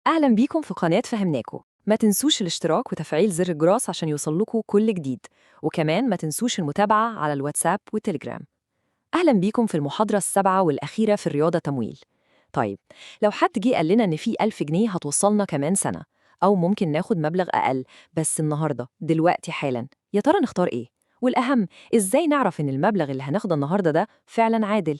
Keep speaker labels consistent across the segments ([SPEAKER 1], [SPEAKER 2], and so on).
[SPEAKER 1] أهلا بيكم في قناة فهمناكو. ما تنسوش الاشتراك وتفعيل زر الجرس عشان يوصلكوا كل جديد، وكمان ما تنسوش المتابعة على الواتساب والتليجرام. أهلا بيكم في المحاضرة السابعة والأخيرة في الرياضة تمويل. طيب، لو حد جه قال لنا إن في 1000 جنيه هتوصلنا كمان سنة، أو ممكن ناخد مبلغ أقل بس النهاردة دلوقتي حالا، يا ترى نختار إيه؟ والأهم، إزاي نعرف إن المبلغ اللي هناخده النهاردة ده فعلا عادل؟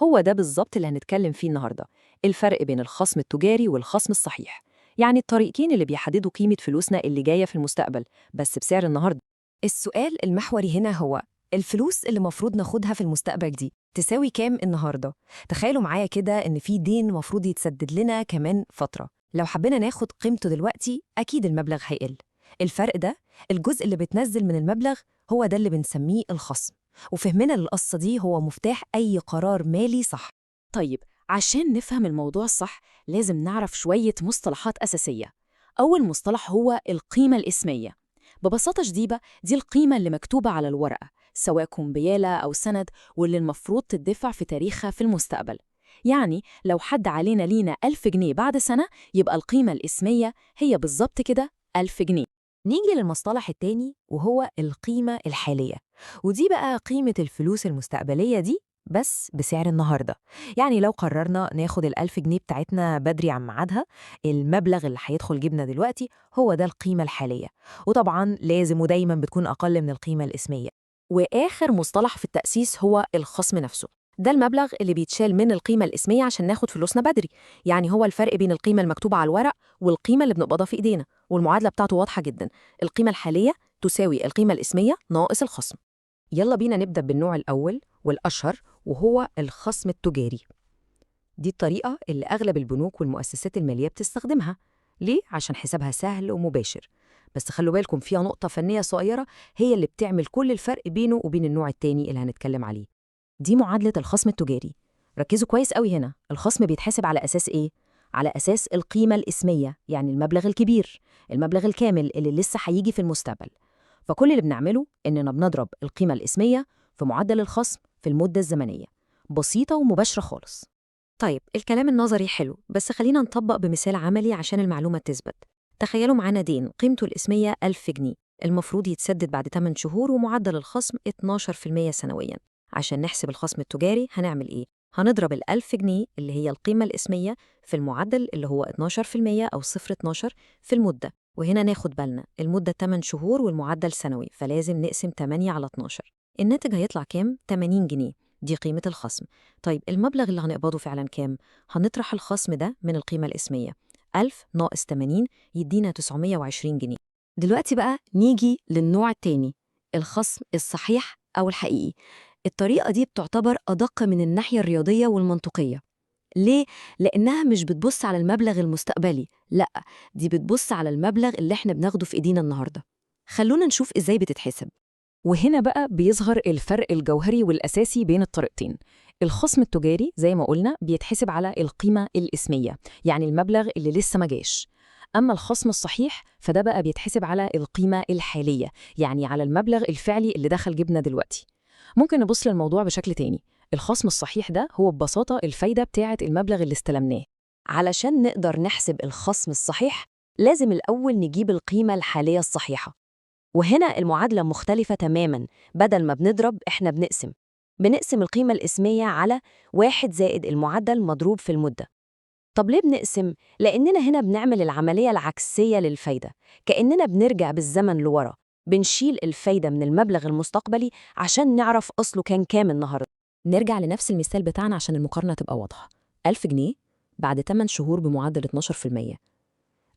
[SPEAKER 1] هو ده بالظبط اللي هنتكلم فيه النهاردة، الفرق بين الخصم التجاري والخصم الصحيح. يعني الطريقين اللي بيحددوا قيمة فلوسنا اللي جاية في المستقبل بس بسعر النهاردة.
[SPEAKER 2] السؤال المحوري هنا هو الفلوس اللي مفروض ناخدها في المستقبل دي تساوي كام النهاردة؟ تخيلوا معايا كده إن في دين مفروض يتسدد لنا كمان فترة. لو حبينا ناخد قيمته دلوقتي أكيد المبلغ هيقل. الفرق ده، الجزء اللي بتنزل من المبلغ، هو ده اللي بنسميه الخصم. وفهمنا للقصة دي هو مفتاح أي قرار مالي صح.
[SPEAKER 3] طيب، عشان نفهم الموضوع صح لازم نعرف شوية مصطلحات أساسية. أول مصطلح هو القيمة الإسمية. ببساطة شديدة دي القيمة اللي مكتوبة على الورقة، سواء كمبيالة أو سند، واللي المفروض تدفع في تاريخها في المستقبل. يعني لو حد علينا لينا 1000 جنيه بعد سنة، يبقى القيمة الإسمية هي بالظبط كده 1000 جنيه.
[SPEAKER 2] نيجي للمصطلح التاني وهو القيمة الحالية، ودي بقى قيمة الفلوس المستقبلية دي بس بسعر النهاردة. يعني لو قررنا ناخد ال1000 جنيه بتاعتنا بدري عن ميعادها، المبلغ اللي هيدخل جيبنا دلوقتي هو ده القيمة الحالية، وطبعا لازم ودايما بتكون أقل من القيمة الإسمية.
[SPEAKER 3] وآخر مصطلح في التأسيس هو الخصم نفسه. ده المبلغ اللي بيتشال من القيمة الإسمية عشان ناخد فلوسنا بدري. يعني هو الفرق بين القيمة المكتوبة على الورق والقيمة اللي بنقبضها في إيدينا، والمعادلة بتاعته واضحة جدا. القيمة الحالية تساوي القيمة الإسمية ناقص الخصم.
[SPEAKER 2] يلا بينا نبدأ بالنوع الأول والأشهر، وهو الخصم التجاري. دي الطريقة اللي أغلب البنوك والمؤسسات المالية بتستخدمها. ليه؟ عشان حسابها سهل ومباشر. بس خلوا بالكم فيها نقطة فنية صغيرة هي اللي بتعمل كل الفرق بينه وبين النوع التاني اللي هنتكلم عليه. دي معادلة الخصم التجاري. ركزوا كويس قوي هنا، الخصم بيتحسب على أساس إيه؟ على أساس القيمة الإسمية، يعني المبلغ الكبير، المبلغ الكامل اللي لسه هيجي في المستقبل. فكل اللي بنعمله إننا بنضرب القيمة الإسمية في معدل الخصم في المدة الزمنية. بسيطة ومباشرة خالص.
[SPEAKER 4] طيب، الكلام النظري حلو، بس خلينا نطبق بمثال عملي عشان المعلومة تثبت. تخيلوا معانا دين قيمته الإسمية 1000 جنيه، المفروض يتسدد بعد 8 شهور ومعدل الخصم 12% سنوياً. عشان نحسب الخصم التجاري هنعمل إيه؟ هنضرب ال1000 جنيه اللي هي القيمة الإسمية في المعدل اللي هو 12% أو 0.12 في المدة. وهنا ناخد بالنا المدة 8 شهور والمعدل سنوي، فلازم نقسم 8 على 12. الناتج هيطلع كام؟ 80 جنيه. دي قيمة الخصم. طيب، المبلغ اللي هنقبضه فعلا كام؟ هنطرح الخصم ده من القيمة الإسمية. 1000 ناقص 80 يدينا 920 جنيه.
[SPEAKER 3] دلوقتي بقى نيجي للنوع التاني، الخصم الصحيح أو الحقيقي. الطريقة دي بتعتبر أدق من الناحية الرياضية والمنطقية. ليه؟ لأنها مش بتبص على المبلغ المستقبلي، لأ، دي بتبص على المبلغ اللي احنا بناخده في إيدينا النهاردة. خلونا نشوف إزاي بتتحسب.
[SPEAKER 1] وهنا بقى بيظهر الفرق الجوهري والأساسي بين الطريقتين. الخصم التجاري زي ما قلنا بيتحسب على القيمة الإسمية، يعني المبلغ اللي لسه ما جاش. أما الخصم الصحيح فده بقى بيتحسب على القيمة الحالية، يعني على المبلغ الفعلي اللي دخل جبنا دلوقتي. ممكن نبص للموضوع بشكل تاني. الخصم الصحيح ده هو ببساطة الفايدة بتاعة المبلغ اللي استلمناه.
[SPEAKER 2] علشان نقدر نحسب الخصم الصحيح لازم الأول نجيب القيمة الحالية الصحيحة. وهنا المعادلة مختلفة تماماً. بدل ما بنضرب إحنا بنقسم القيمة الإسمية على 1 زائد المعدل مضروب في المدة. طب ليه بنقسم؟ لأننا هنا بنعمل العملية العكسية للفايدة، كأننا بنرجع بالزمن لورا، بنشيل الفايدة من المبلغ المستقبلي عشان نعرف أصله كان كام النهاردة.
[SPEAKER 4] نرجع لنفس المثال بتاعنا عشان المقارنة تبقى واضحة. 1000 جنيه بعد 8 شهور بمعدل 12%.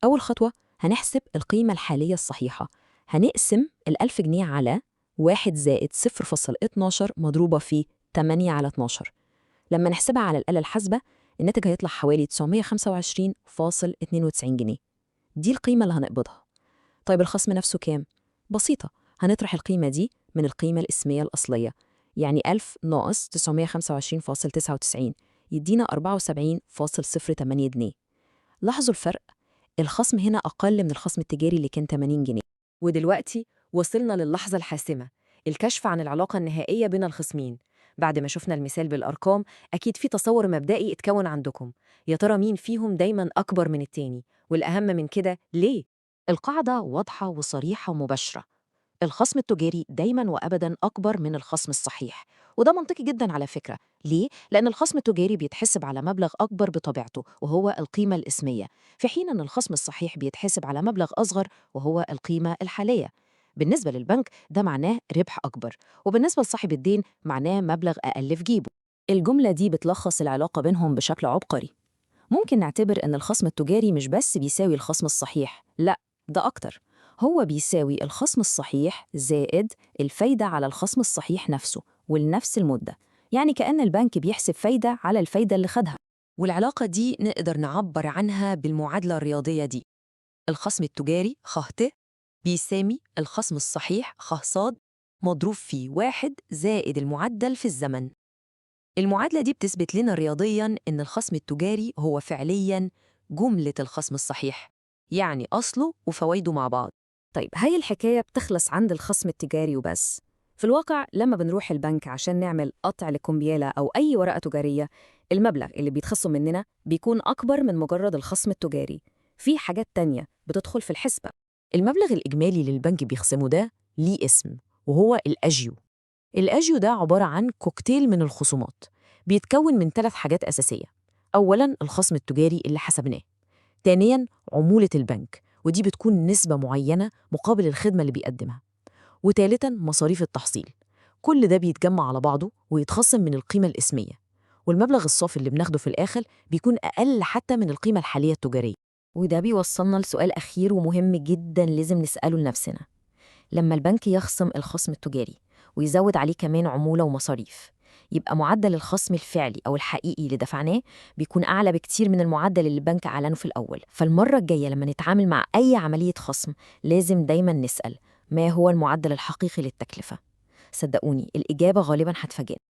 [SPEAKER 4] أول خطوة هنحسب القيمة الحالية الصحيحة. هنقسم ال1000 جنيه على 1 زائد 0.12 مضروبة في 8 على 12. لما نحسبها على الآلة الحاسبة الناتج هيطلع حوالي 925.92 جنيه. دي القيمة اللي هنقبضها. طيب، الخصم نفسه كام؟ بسيطة، هنطرح القيمة دي من القيمة الإسمية الأصلية، يعني 1000 ناقص 925.99 يدينا 74.08 جنيه. لاحظوا الفرق، الخصم هنا أقل من الخصم التجاري اللي كان 80 جنيه.
[SPEAKER 2] ودلوقتي وصلنا للحظة الحاسمة، الكشف عن العلاقة النهائية بين الخصمين. بعد ما شفنا المثال بالأرقام، أكيد في تصور مبدئي اتكون عندكم. يا ترى مين فيهم دايماً أكبر من التاني؟ والأهم من كده ليه؟ القاعدة واضحة وصريحة ومباشرة. الخصم التجاري دايماً وأبداً أكبر من الخصم الصحيح، وده منطقي جداً على فكرة. ليه؟ لأن الخصم التجاري بيتحسب على مبلغ أكبر بطبيعته وهو القيمة الإسمية، في حين أن الخصم الصحيح بيتحسب على مبلغ أصغر وهو القيمة الحالية. بالنسبة للبنك ده معناه ربح أكبر، وبالنسبة لصاحب الدين معناه مبلغ أقل في جيبه.
[SPEAKER 3] الجملة دي بتلخص العلاقة بينهم بشكل عبقري. ممكن نعتبر إن الخصم التجاري مش بس بيساوي الخصم الصحيح، لأ، ده أكتر. هو بيساوي الخصم الصحيح زائد الفايدة على الخصم الصحيح نفسه ولنفس المدة. يعني كأن البنك بيحسب فايدة على الفايدة اللي خدها.
[SPEAKER 2] والعلاقة دي نقدر نعبر عنها بالمعادلة الرياضية دي. الخصم التجاري خ ت بيساوي الخصم الصحيح خ ص مضروب في 1 زائد المعدل في الزمن. المعادلة دي بتثبت لنا رياضياً إن الخصم التجاري هو فعلياً جملة الخصم الصحيح، يعني أصله وفوائده مع بعض.
[SPEAKER 3] طيب هاي الحكاية بتخلص عند الخصم التجاري وبس؟ في الواقع لما بنروح البنك عشان نعمل قطع لكمبيالة أو أي ورقة تجارية، المبلغ اللي بيتخصم مننا بيكون أكبر من مجرد الخصم التجاري. في حاجات تانية بتدخل في الحسبة.
[SPEAKER 2] المبلغ الإجمالي اللي البنك بيخصمه ده ليه اسم، وهو الأجيو. الأجيو ده عبارة عن كوكتيل من الخصومات، بيتكون من 3 حاجات أساسية. أولاً الخصم التجاري اللي حسبناه، ثانياً عمولة البنك ودي بتكون نسبة معينة مقابل الخدمة اللي بيقدمها، وثالثاً مصاريف التحصيل. كل ده بيتجمع على بعضه ويتخصم من القيمة الإسمية، والمبلغ الصافي اللي بناخده في الآخر بيكون أقل حتى من القيمة الحالية التجارية.
[SPEAKER 4] وده بيوصلنا لسؤال أخير ومهم جدا لازم نسأله لنفسنا. لما البنك يخصم الخصم التجاري ويزود عليه كمان عمولة ومصاريف، يبقى معدل الخصم الفعلي أو الحقيقي اللي دفعناه بيكون أعلى بكتير من المعدل اللي البنك أعلنه في الأول. فالمرة الجاية لما نتعامل مع أي عملية خصم لازم دايما نسأل ما هو المعدل الحقيقي للتكلفة. صدقوني الإجابة غالبا هتفاجئنا.